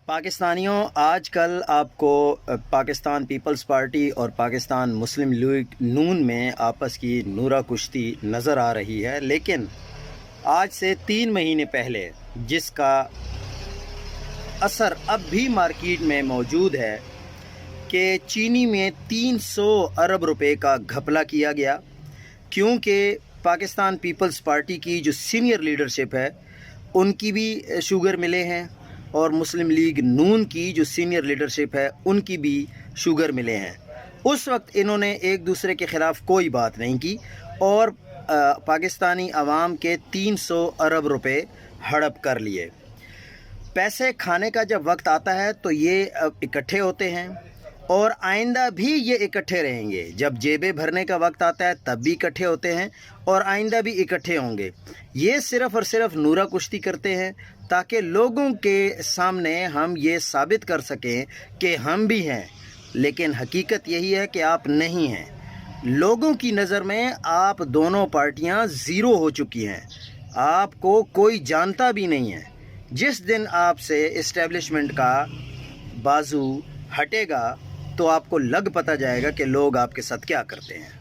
پاکستانیوں، آج کل آپ کو پاکستان پیپلز پارٹی اور پاکستان مسلم لیگ نون میں آپس کی نورہ کشتی نظر آ رہی ہے، لیکن آج سے 3 مہینے پہلے جس کا اثر اب بھی مارکیٹ میں موجود ہے کہ چینی میں 300 ارب روپے کا گھپلا کیا گیا، کیونکہ پاکستان پیپلز پارٹی کی جو سینئر لیڈرشپ ہے ان کی بھی شوگر ملے ہیں، اور مسلم لیگ نون کی جو سینئر لیڈرشپ ہے ان کی بھی شوگر ملے ہیں۔ اس وقت انہوں نے ایک دوسرے کے خلاف کوئی بات نہیں کی اور پاکستانی عوام کے 300 ارب روپے ہڑپ کر لیے۔ پیسے کھانے کا جب وقت آتا ہے تو یہ اکٹھے ہوتے ہیں اور آئندہ بھی یہ اکٹھے رہیں گے۔ جب جیبیں بھرنے کا وقت آتا ہے تب بھی اکٹھے ہوتے ہیں اور آئندہ بھی اکٹھے ہوں گے۔ یہ صرف اور صرف نورہ کشتی کرتے ہیں تاکہ لوگوں کے سامنے ہم یہ ثابت کر سکیں کہ ہم بھی ہیں، لیکن حقیقت یہی ہے کہ آپ نہیں ہیں۔ لوگوں کی نظر میں آپ دونوں پارٹیاں زیرو ہو چکی ہیں، آپ کو کوئی جانتا بھی نہیں ہے۔ جس دن آپ سے اسٹیبلشمنٹ کا بازو ہٹے گا تو آپ کو لگ پتہ جائے گا کہ لوگ آپ کے ساتھ کیا کرتے ہیں۔